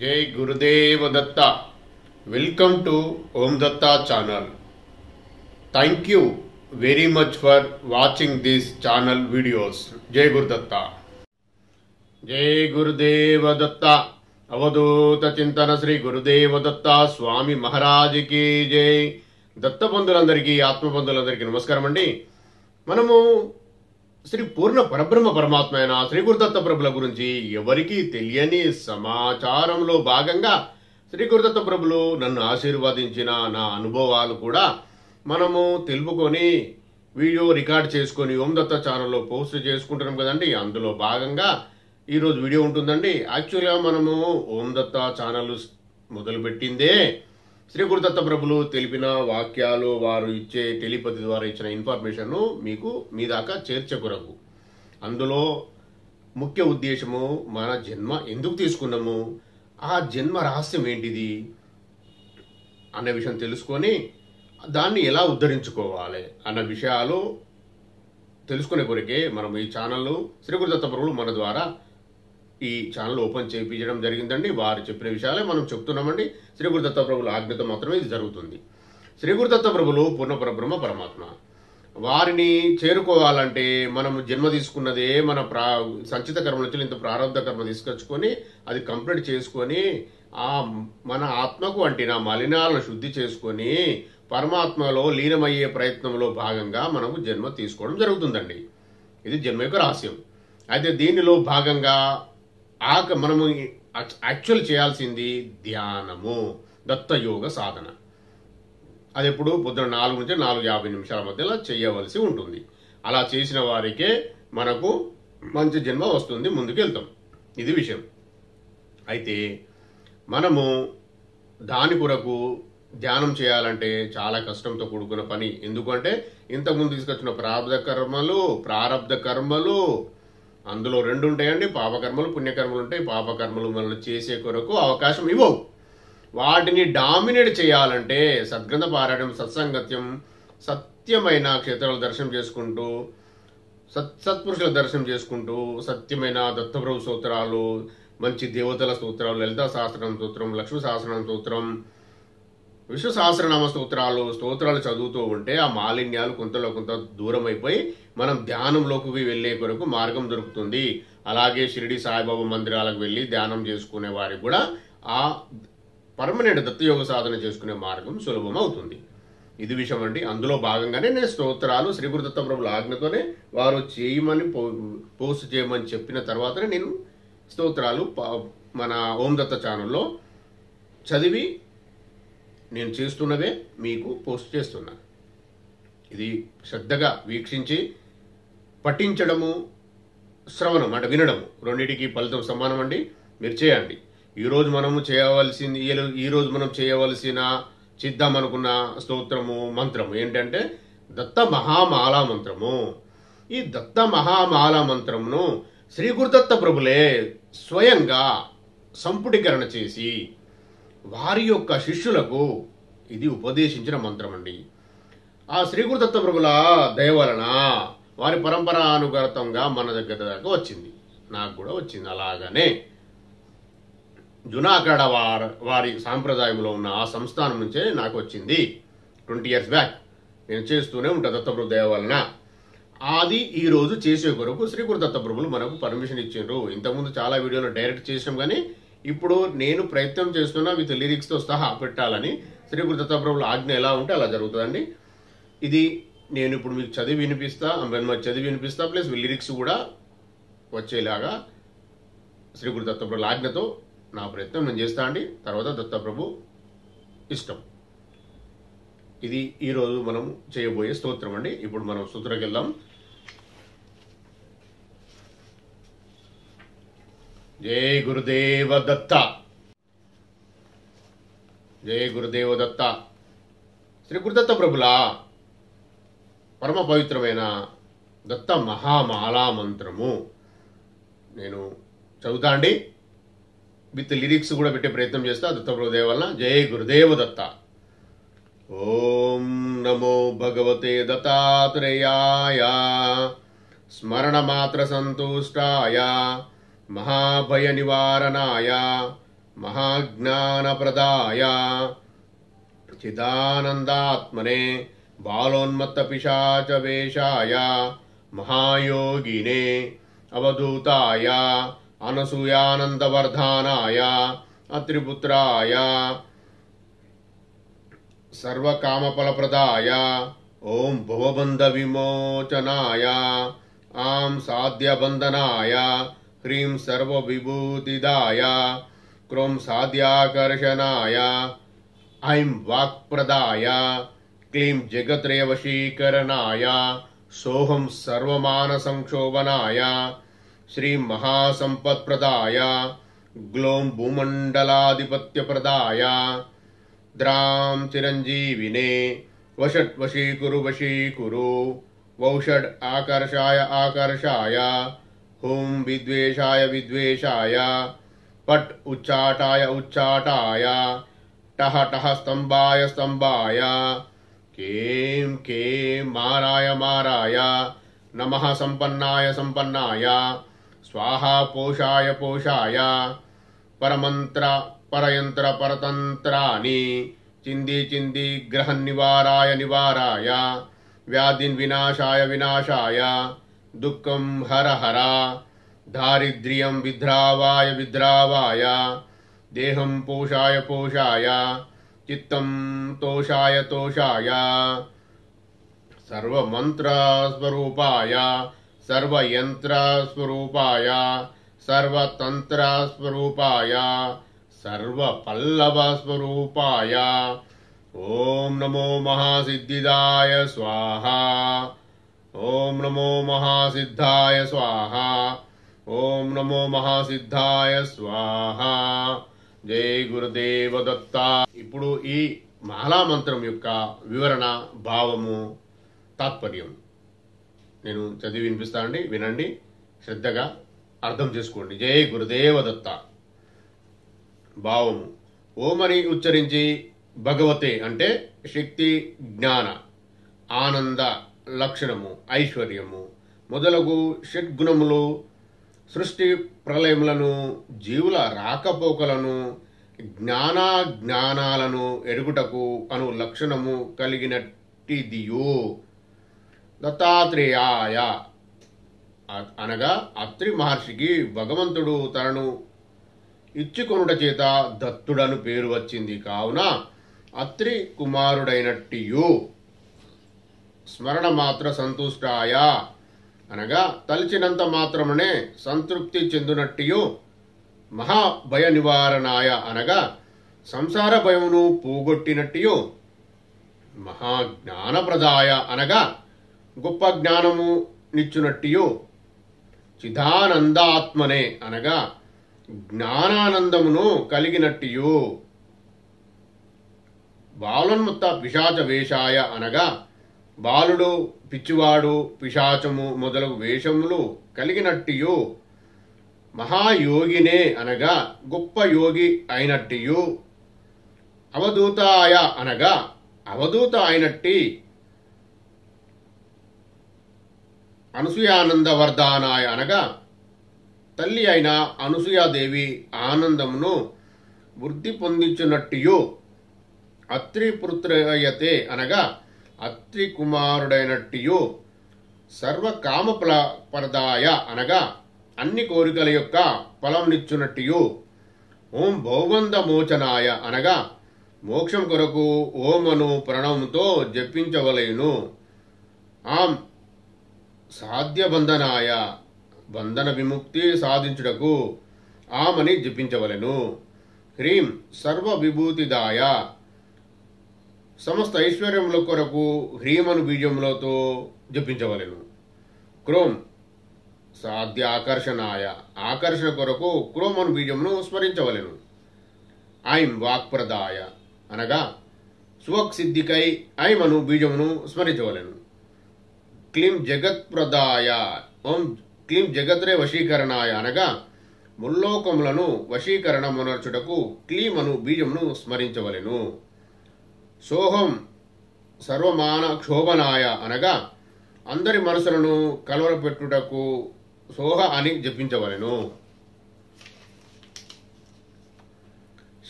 जय गुरुदेव Dutta. Welcome to Om Datta channel. Thank you very much for watching this channel videos. जय गुरुदत्ता. जय गुरुदेव दत्ता. అవధూత చింతన శ్రీ గురుదేవ దత్త స్వామి మహారాజుకి జై. దత్త బంధువులందరికీ ఆత్మబంధువులందరికీ నమస్కారం అండి. మనము శ్రీ పూర్ణ పరబ్రహ్మ పరమాత్మ అయిన శ్రీ గురుదత్త ప్రభుల గురించి ఎవరికీ తెలియని సమాచారంలో భాగంగా శ్రీ గురుదత్త ప్రభులు నన్ను ఆశీర్వదించిన నా అనుభవాలు కూడా మనము తెలుపుకొని వీడియో రికార్డ్ చేసుకొని ఓం దత్త ఛానల్లో పోస్ట్ చేసుకుంటున్నాం కదండి. అందులో భాగంగా ఈరోజు వీడియో ఉంటుందండి. యాక్చువల్గా మనము ఓం దత్త ఛానల్ మొదలుపెట్టిందే శ్రీ గురుదత్త ప్రభులు తెలిపిన వాక్యాలు, వారు ఇచ్చే టెలిపతి ద్వారా ఇచ్చిన ఇన్ఫర్మేషన్ మీకు మీ దాకా చేర్చే కొరకు. అందులో ముఖ్య ఉద్దేశము మన జన్మ ఎందుకు తీసుకున్నాము, ఆ జన్మ రహస్యం ఏంటిది అనే విషయం తెలుసుకొని దాన్ని ఎలా ఉద్ధరించుకోవాలి అన్న విషయాలు తెలుసుకునే కొరకే మనం ఈ ఛానల్ శ్రీ గురుదత్త ప్రభులు మన ద్వారా ఈ ఛానల్ ఓపెన్ చేయించడం జరిగిందండి. వారు చెప్పిన విషయాలే మనం చెప్తున్నామండి. శ్రీ గురుదత్త ప్రభుల ఆజ్ఞతో మాత్రమే ఇది జరుగుతుంది. శ్రీ గురుదత్త ప్రభులు పూర్ణ పరబ్రహ్మ పరమాత్మ. వారిని చేరుకోవాలంటే మనం జన్మ తీసుకున్నదే మన సంచిత కర్మ నుంచి ఇంత ప్రారంభ కర్మ తీసుకొచ్చుకొని అది కంప్లీట్ చేసుకొని ఆ మన ఆత్మకు అంటిన మలినాలను శుద్ధి చేసుకొని పరమాత్మలో లీనమయ్యే ప్రయత్నంలో భాగంగా మనము జన్మ తీసుకోవడం జరుగుతుందండి. ఇది జన్మ యొక్క రహస్యం. అయితే దీనిలో భాగంగా మనము యాక్చువల్ చేయాల్సింది ధ్యానము, దత్తయోగ సాధన. అది ఎప్పుడు పొద్దున 4 నుంచి 4:50 మధ్యలో చేయవలసి ఉంటుంది. అలా చేసిన వారికే మనకు మంచి జన్మ వస్తుంది, ముందుకు వెళ్తాం. ఇది విషయం. అయితే మనము దాని కొరకు ధ్యానం చేయాలంటే చాలా కష్టంతో కూడుకున్న పని. ఎందుకంటే ఇంతకుముందు తీసుకొచ్చిన ప్రారబ్ధ కర్మలు అందులో 2 ఉంటాయండి. పాపకర్మలు, పుణ్యకర్మలు ఉంటాయి. పాపకర్మలు మనల్ని చేసే కొరకు అవకాశం ఇవ్వవు. వాటిని డామినేట్ చేయాలంటే సద్గ్రంథ పారాయణం, సత్సంగత్యం, సత్యమైన క్షేత్రాల దర్శనం చేసుకుంటూ, సత్పురుషుల దర్శనం చేసుకుంటూ, సత్యమైన దత్తప్రభు స్తోత్రాలు, మంచి దేవతల స్తోత్రాలు, లలితా సహస్రనామ స్తోత్రం, లక్ష్మీ సహస్రనామ స్తోత్రం, విశ్వ సహస్రనామ స్తోత్రాలు చదువుతూ ఉంటే ఆ మాలిన్యాలు కొంతలో కొంత దూరం అయిపోయి మనం ధ్యానంలోకి వెళ్లే కొరకు మార్గం దొరుకుతుంది. అలాగే షిరిడి సాయిబాబా మందిరాలకు వెళ్లి ధ్యానం చేసుకునే వారికి కూడా ఆ పర్మనెంట్ దత్తయోగ సాధన చేసుకునే మార్గం సులభం అవుతుంది. ఇది విషయం అండి. అందులో భాగంగానే నేను స్తోత్రాలు శ్రీ గురుదత్త ప్రభుల ఆజ్ఞతోనే వారు చేయమని పోస్ట్ చేయమని చెప్పిన తర్వాతనే నేను స్తోత్రాలు మన ఓం దత్త ఛానల్లో చదివి నేను చేస్తున్నవే మీకు పోస్ట్ చేస్తున్నా. ఇది శ్రద్ధగా వీక్షించి పఠించడము, శ్రవణం అంటే వినడము, రెండింటికి ఫలితం సమానం అండి. మీరు చేయండి. ఈరోజు మనం చేయవలసిన చేద్దామనుకున్న స్తోత్రము, మంత్రము ఏంటంటే దత్త మహామాలా మంత్రము. ఈ దత్త మహామాలా మంత్రమును శ్రీ గురుదత్త ప్రభులే స్వయంగా సంపుటీకరణ చేసి వారి యొక్క శిష్యులకు ఇది ఉపదేశించిన మంత్రం అండి. ఆ శ్రీ గురుదత్త ప్రభుల దయ వలన వారి పరంపరానుగతంగా మన దగ్గర దాకా వచ్చింది, నాకు కూడా వచ్చింది. అలాగనే జునాగఢ వారి సాంప్రదాయంలో ఉన్న ఆ సంస్థానం నుంచే నాకు వచ్చింది. 20 years బ్యాక్ నేను చేస్తూనే ఉంటా దత్తప్రభు దయ వలన. అది ఈ రోజు చేసే కొరకు శ్రీ గురుదత్త ప్రభులు మనకు పర్మిషన్ ఇచ్చిండ్రు. ఇంతకుముందు చాలా వీడియోలు డైరెక్ట్ చేసాం, కానీ ఇప్పుడు నేను ప్రయత్నం చేస్తున్నా విత్ లిరిక్స్తో సహా పెట్టాలని. శ్రీ గురుదత్త ప్రభుల ఆజ్ఞ ఎలా ఉంటే అలా జరుగుతుందండి. ఇది నేను ఇప్పుడు మీకు చదివి వినిపిస్తా ప్లస్ లిరిక్స్ కూడా వచ్చేలాగా శ్రీ గురుదత్త ప్రభుల ఆజ్ఞతో నా ప్రయత్నం నేను చేస్తా అండి. తర్వాత దత్తప్రభు ఇష్టం. ఇది ఈరోజు మనం చేయబోయే స్తోత్రం అండి. ఇప్పుడు మనం స్తోత్రంకి వెళ్దాం. జై గురుదేవ దత్త. జై గురుదేవ దత్త. శ్రీ గురుదత్త ప్రభుల పరమ పవిత్రమైన దత్త మహామాలా మంత్రము నేను చదువుతా అండి. విత్ లిరిక్స్ కూడా పెట్టే ప్రయత్నం చేస్తా దత్తప్రభు దయ వలన. జై గురుదేవ దత్త. ఓం నమో భగవతే దత్తాత్రేయాయ స్మరణమాత్ర సంతుష్టాయ महाभय निवारणाय महाज्ञानप्रदाय चिदानन्दात्मने बालोन्मत्तपिशाचवेशाय महायोगिने अवधूताय अनसूयानन्दवर्धानाय अत्रिपुत्राय सर्वकामफलप्रदाय ओं भवबन्धविमोचनाय आं साध्यबन्धनाय ह्रीं सर्वविभूतिदाय क्रों साध्याकर्षणाय ऐं वाक्प्रदाय क्लीं जगत्रयवशीकरणाय सोऽहं सर्वमानसंक्षोभनाय श्री महासंपत्प्रदाय ग्लौं भूमण्डलाधिपत्यप्रदाय द्रां चिरञ्जीविने वषट् वशीकुरु वौषड् आकर्षाय आकर्षाय हुं विद्वेषाय विद्वेषाय पट् उच्चाटाय उच्चाटाय टः टः स्तम्भाय स्तम्भाय कें कें माराय माराय नमः संपन्नाय संपन्नाय स्वाहा पोषाय पोषाय परमन्त्र परयन्त्र परतन्त्राणि चिन्दी चिन्दी ग्रहन् निवाराय निवाराय व्याधिन् विनाशाय विनाशाय दुःखं हर हर दारिद्र्यं विद्रावाय विद्रावाय देहं पोषाय पोषाय चित्तं तोषाय तोषाय सर्वमन्त्रस्वरूपाय सर्वयन्त्रस्वरूपाय सर्वतन्त्रस्वरूपाय सर्वपल्लवस्वरूपाय ओम नमो महासिद्धिदाय स्वाहा ओम नमो महासिद्धाय स्वाहा ओम नमो महासिद्धाय स्वाहा जय गुरुदेव दत्త ఇప్పుడు ఈ మాలా మంత్రం యొక్క వివరణ భావము తాత్పర్యం నేను చదివి వినిపిస్తానండి వినండి శ్రద్ధగా అర్థం చేసుకోండి జై గురుదేవ దత్త భావము ఓమని ఉచ్చరించి భగవతే అంటే శక్తి జ్ఞాన ఆనంద లక్షణము ఐశ్వర్యము మొదలగు షడ్గుణములు సృష్టి ప్రళయములను జీవుల రాకపోకలను జ్ఞానాలను ఎరుగుటకు అను లక్షణము కలిగినట్టిదియు దత్తాత్రేయాయ అనగా అత్రి మహర్షికి భగవంతుడు తనను ఇచ్చుకొనుట చేత దత్తుడను పేరు వచ్చింది కావున అత్రి కుమారుడైనట్టియు స్మరణ మాత్ర సంతుష్టాయ అనగా తలిచినంత మాత్రమునే సంతృప్తి చెందునట్టియు మహాభయ నివారణాయ అనగా సంసార భయమును పోగొట్టినట్టియు మహాజ్ఞానప్రదాయ అనగా గొప్ప జ్ఞానము నిచ్చునట్టియు చిదానందాత్మనే అనగా జ్ఞానానందమును కలిగినట్టియు బాలోన్మత్త పిశాచ వేషాయ అనగా బాలుడు పిచ్చివాడు పిశాచము మొదలగు వేషములు కలిగినట్టియు మహాయోగినే అనగా గొప్ప యోగి అయినట్టియు అవధూతాయ అనగా అవధూత అయినట్టి అనసూయానందవర్ధానాయ అనగా తల్లి అయిన అనసూయాదేవి ఆనందమును వృద్ధి పొందించున్నట్టియు అత్రి పుత్రయతే అనగా అత్రి కుమారుడైనట్టియు సర్వకామఫలప్రదాయ అనగా అన్ని కోరికల యొక్క ఫలంనిచ్చునట్టియు ఓం భౌబంధమోచనాయ అనగా మోక్షం కొరకు ఓమను ప్రణవముతో జపించవలెను ఆం సాధ్యబంధనాయ బంధన విముక్తి సాధించుటకు ఆమని జపించవలెను హ్రీం సర్వ విభూతిదాయ సమస్త ఐశ్వర్యముల కొరకు హ్రీమను బీజములతో జపించవలెను క్రోం సాధ్య ఆకర్షణాయ ఆకర్షణ కొరకు క్రోమను బీజమును స్మరించవలెను ఐం వాక్ప్రదాయ అనగా స్వక్సిద్ధికై ఐమను బీజమును స్మరించవలెను క్లీం జగత్ప్రదాయ ఓం క్లీం జగత్రే వశీకరణాయ అనగా ముల్లోకములను వశీకరణమునర్చుటకు క్లీమను బీజమును స్మరించవలెను సోహం సర్వమాన క్షోభనాయ అనగా అందరి మనసులను కలవరపెట్టుటకు సోహ అని జపించవలెను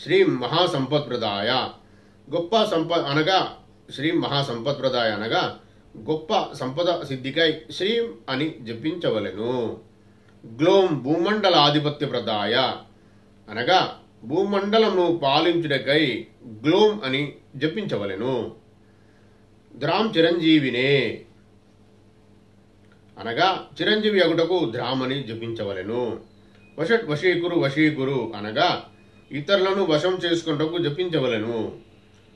శ్రీ మహాసంపత్ప్రదాయ గొప్ప అనగా శ్రీ మహాసంపత్ప్రదాయ అనగా గొప్ప సంపద సిద్ధికై శ్రీం అని జపించవలెను. గ్లోం భూమండలాధిపత్య ప్రదాయ అనగా భూమండలమును పాలించుటకై గ్లోం అని జపించవలెను. ద్రాం చిరంజీవినే అనగా చిరంజీవి అగుటకు ద్రామని జపించవలెను. వషట్ వశీకురు వశీకురు అనగా ఇతరులను వశం చేసుకుంటకు జపించవలెను.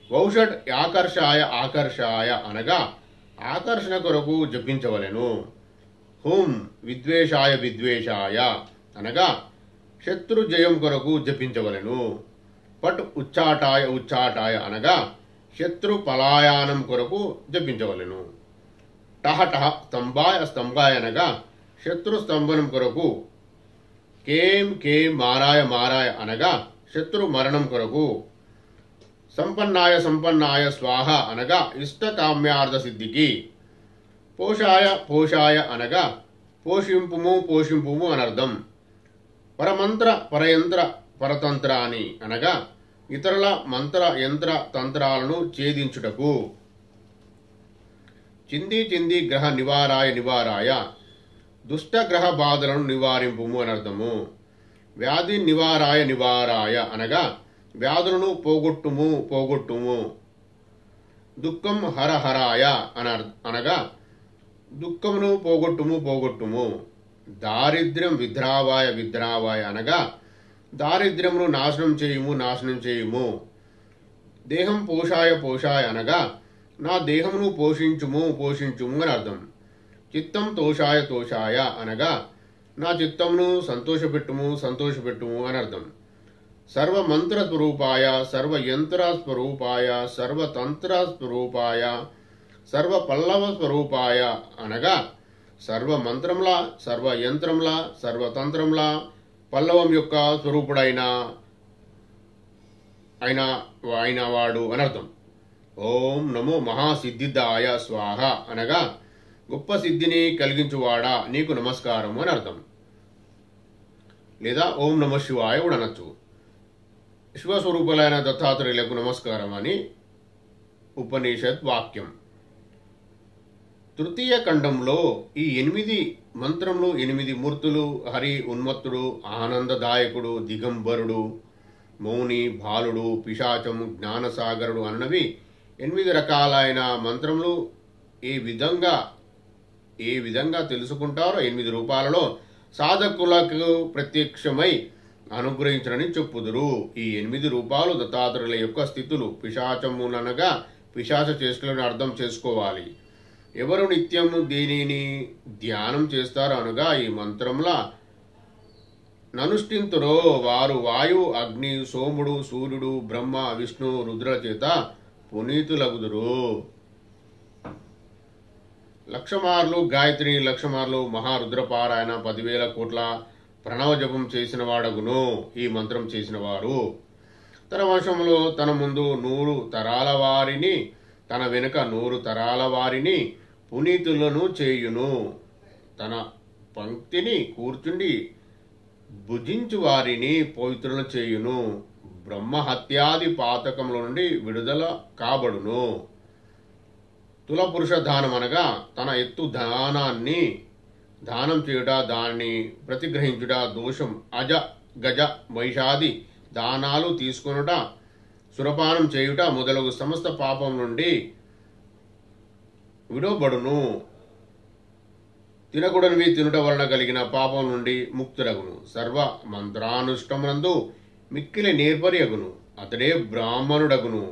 వౌషట్ ఆకర్షాయ ఆకర్షాయ అనగా ఆకర్షణ కొరకు జపించవలెను. హుం విద్వేషాయ విద్వేషాయ అనగా శత్రు జయం కొరకు జపించవలెను. పట్ ఉచ్చాటాయ ఉచ్చాటాయ అనగా శత్రు పలాయానం కొరకు జపించవలెను. టహ టహ స్తంభాయ స్తంభాయ అనగా శత్రు స్తంభనం కొరకు. కేం కేం మారాయ మారాయ అనగా శత్రు మరణం కొరకు. సంపన్నాయ సంపన్నాయ స్వాహ అనగా ఇష్టకామ్యార్థ సిద్ధికి. పోషాయ పోషాయ అనగా పోషింపుము పోషింపుము అనర్థం. పరమంత్ర పరయంత్ర పరతంత్ర అని అనగా ఇతరుల మంత్ర యంత్ర తంత్రాలను ఛేదించుటకు. చింది చింది గ్రహ నివారాయ నివారాయ దుష్ట గ్రహ బాధలను నివారింపుము అనర్థము. వ్యాధి నివారాయ నివారాయ అనగా వ్యాధులను పోగొట్టుము పోగొట్టుము. దుఃఖం హరహరాయ అనగా దుఃఖమును పోగొట్టుము పోగొట్టుము. దారిద్ర్యం విద్రావాయ విద్రావాయ అనగా దారిద్ర్యమును నాశనం చేయుము నాశనం చేయుము. దేహం పోషాయ పోషాయ అనగా నా దేహమును పోషించుము పోషించుము అని అర్థం. చిత్తం తోషాయ తోషాయ అనగా నా చిత్తమును సంతోషపెట్టుము సంతోషపెట్టుము అని అర్థం. సర్వమంత్ర స్వరూపాయ సర్వయంత్ర స్వరూపాయ సర్వతంత్ర స్వరూపాయ సర్వపల్లవ స్వరూపాయ అనగా సర్వమంత్రంలా సర్వయంత్రంలా సర్వతంత్రంలా పల్లవం యొక్క స్వరూపుడైన అయిన వాడు అనర్థం. ఓం నమో మహాసిద్ధిదాయ స్వాహ అనగా గొప్ప సిద్ధిని కలిగించువాడా నీకు నమస్కారము అని అర్థం. లేదా ఓం నమ శివాయ కూడా అనొచ్చు. శివస్వరూపులైన దత్తాత్రేయులకు నమస్కారం అని ఉపనిషత్ వాక్యం. తృతీయ ఖండంలో ఈ 8 మంత్రములు 8 మూర్తులు హరి ఉన్మత్తుడు ఆనందదాయకుడు దిగంబరుడు మౌని బాలుడు పిశాచము జ్ఞానసాగరుడు అన్నవి 8 రకాలైన మంత్రములు ఏ విధంగా తెలుసుకుంటారో 8 రూపాలలో సాధకులకు ప్రత్యక్షమై అనుగ్రహించడని చెప్పుదురు. ఈ 8 రూపాలు దత్తాత్రేయుల యొక్క స్థితులు. పిశాచములనగా పిశాచ చేష్టలను అర్థం చేసుకోవాలి. ఎవరు నిత్యము దీనిని ధ్యానం చేస్తారో అనగా ఈ మంత్రంలా ననుష్ఠింతురో వారు వాయు అగ్ని సోముడు సూర్యుడు బ్రహ్మ విష్ణు రుద్రుల చేత పునీతులగుదురు. 1,00,000 మార్లు గాయత్రి 1,00,000 మార్లు మహారుద్రపారాయణ 10,000 కోట్ల ప్రణవ జపం చేసిన వాడగును. ఈ మంత్రం చేసిన వారు తన వంశంలో తన ముందు 100 తరాల వారిని తన వెనుక 100 తరాల వారిని పునీతులను చేయును. తన పంక్తిని కూర్చుండి భుజించు వారిని పవిత్రులను చేయును. బ్రహ్మహత్యాది పాతకముల నుండి విడుదల కాబడును. తులపురుష దానం అనగా తన ఎత్తు దానాన్ని దానం చేయుట దానిని ప్రతిగ్రహించుట దోషం అజ గజ వైషాది దానాలు తీసుకొనుట సురపానం చేయుట మొదలగు సమస్త పాపం నుండి విడవబడును. తినకూడనివి తినుట వలన కలిగిన పాపం నుండి ముక్తుడగును. సర్వ మంత్రానుష్టమునందు మిక్కిలి నేర్పరియగును. అతడే బ్రాహ్మణుడగును.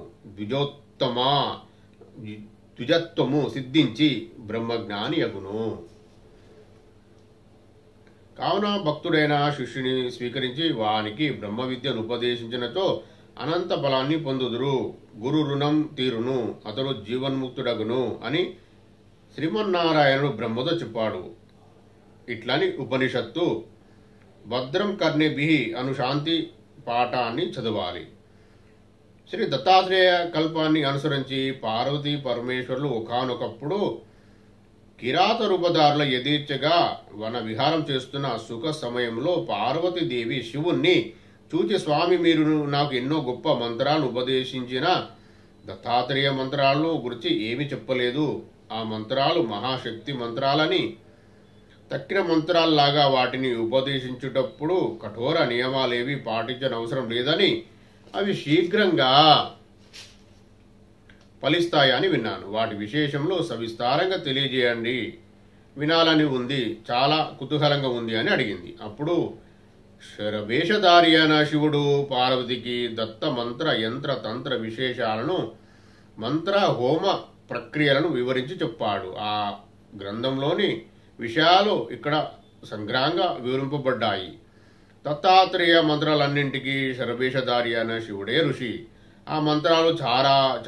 ద్విజత్వము సిద్ధించి బ్రహ్మజ్ఞాని అగును. కావున భక్తుడైన శిష్యుని స్వీకరించి వానికి బ్రహ్మ విద్యను ఉపదేశించినచో అనంత బలాన్ని పొందుదురు. గురు రుణం తీరును. అతడు జీవన్ముక్తుడగును అని శ్రీమన్నారాయణుడు బ్రహ్మతో చెప్పాడు. ఇట్లని ఉపనిషత్తు భద్రం కర్ణిభిః అను శాంతి పాఠాన్ని చదవాలి. శ్రీ దత్తాత్రేయ కల్పాన్ని అనుసరించి పార్వతీ పరమేశ్వరులు ఒకానొకప్పుడు కిరాత రూపదారుల యథేచ్ఛగా వన విహారం చేస్తున్న సుఖ సమయంలో పార్వతీదేవి శివుణ్ణి చూచి స్వామి మీరు నాకు ఎన్నో గొప్ప మంత్రాలు ఉపదేశించిన దత్తాత్రేయ మంత్రాలను గురించి ఏమీ చెప్పలేదు. ఆ మంత్రాలు మహాశక్తి మంత్రాలని, తక్కిన మంత్రాల్లాగా వాటిని ఉపదేశించుటప్పుడు కఠోర నియమాలేవి పాటించనవసరం లేదని, అవి శీఘ్రంగా ఫలిస్తాయని విన్నాను. వాటి విశేషంలో సవిస్తారంగా తెలియజేయండి, వినాలని ఉంది, చాలా కుతూహలంగా ఉంది అని అడిగింది. అప్పుడు శరవేషధారి అయిన శివుడు పార్వతికి దత్త మంత్ర యంత్ర తంత్ర విశేషాలను, మంత్ర హోమ ప్రక్రియలను వివరించి చెప్పాడు. ఆ గ్రంథంలోని విషయాలు ఇక్కడ సంగ్రహంగా వివరింపబడ్డాయి. దత్తాత్రేయ మంత్రాలన్నింటికీ శరవేషధారి అయిన శివుడే ఋషి. ఆ మంత్రాలు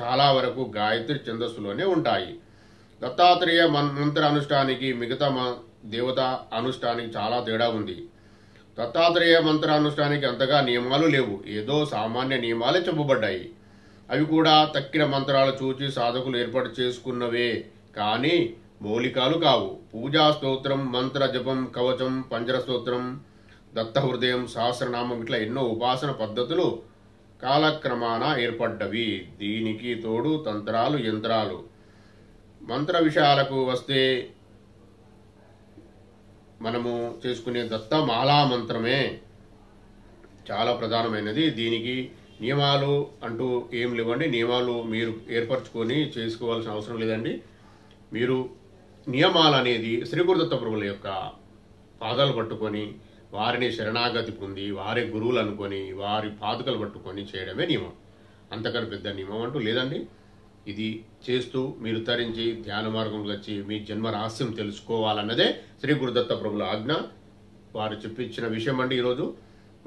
చాలా వరకు గాయత్రి ఛందస్సులోనే ఉంటాయి. దత్తాత్రేయ మంత్ర అనుష్ఠానికి మిగతా దేవత అనుష్ఠానికి చాలా తేడా ఉంది. దత్తాత్రేయ మంత్ర అనుష్ఠానికి అంతగా నియమాలు లేవు, ఏదో సామాన్య నియమాలే చెప్పబడ్డాయి. అవి కూడా తక్కిన మంత్రాలు చూచి సాధకులు ఏర్పాటు చేసుకున్నవే కానీ మౌలికాలు కావు. పూజా స్తోత్రం, మంత్ర జపం, కవచం, పంజర స్తోత్రం, దత్త హృదయం, సహస్రనామం ఇట్లా ఎన్నో ఉపాసన పద్ధతులు కాలక్రమాన ఏర్పడ్డవి. దీనికి తోడు తంత్రాలు, యంత్రాలు. మంత్ర విషయాలకు వస్తే మనము చేసుకునే దత్త మాలా మంత్రమే చాలా ప్రధానమైనది. దీనికి నియమాలు అంటూ ఏం లేవండి. నియమాలు మీరు ఏర్పరచుకొని చేసుకోవాల్సిన అవసరం లేదండి. మీరు నియమాలు అనేది శ్రీ గురుదత్త ప్రభుల యొక్క పాదాలు పట్టుకొని, వారిని శరణాగతి పొంది, వారి గురువులు అనుకొని, వారి పాదుకలు పట్టుకొని చేయడమే నియమం. అంతకన్నా పెద్ద నియమం అంటూ లేదండి. ఇది చేస్తూ మీరు తరించి ధ్యాన మార్గంలో వచ్చి మీ జన్మ రహస్యం తెలుసుకోవాలన్నదే శ్రీ గురుదత్త ప్రభుల ఆజ్ఞ. వారు చెప్పించిన విషయం అండి. ఈరోజు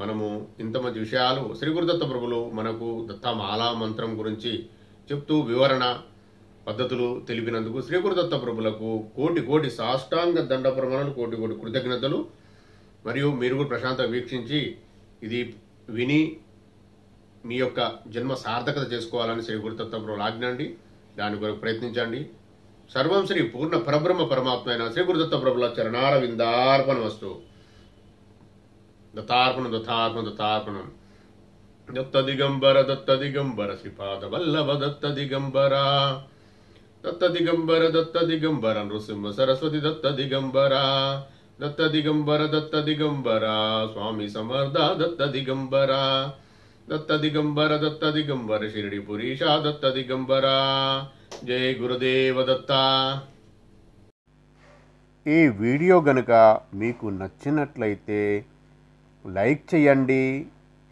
మనము ఇంత మంచి విషయాలు శ్రీ గురుదత్త ప్రభులు మనకు దత్తమాలా మంత్రం గురించి చెప్తూ వివరణ పద్ధతులు తెలిపినందుకు శ్రీ గురుదత్త ప్రభులకు కోటి కోటి సాష్టాంగ దండ ప్రమాణాలు, కోటి కోటి కృతజ్ఞతలు. మరియు మీరు కూడా ప్రశాంతంగా వీక్షించి ఇది విని మీ యొక్క జన్మ సార్థకత చేసుకోవాలని శ్రీ గురుదత్త ప్రభుల ఆజ్ఞ అండి. దాని కొరకు ప్రయత్నించండి. సర్వం శ్రీ పూర్ణ పరబ్రహ్మ పరమాత్మ అయిన శ్రీ గురుదత్త ప్రభుల చరణార విందార్పణ వస్తు. దత్తార్పణం దత్తార్పణం దత్తార్పణం. దత్త దిగంబర దత్త దిగంబర శ్రీపాద వల్లభ దత్త దిగంబర, దత్త దిగంబర దత్త దిగంబర నృసింహ సరస్వతి దత్త దిగంబర, దత్త దిగంబర దత్త దిగంబర స్వామి సమర్థ దత్త దిగంబర, దత్త దిగంబర దత్త దిగంబర షిరిడి పురీష దత్త దిగంబర. జై గురుదేవ దత్త. ఈ వీడియో గనుక మీకు నచ్చినట్లయితే లైక్ చేయండి,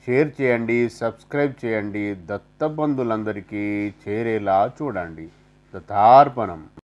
షేర్ చేయండి, సబ్స్క్రైబ్ చేయండి. దత్త బంధువులందరికీ చేరేలా చూడండి. దత్తార్పణం.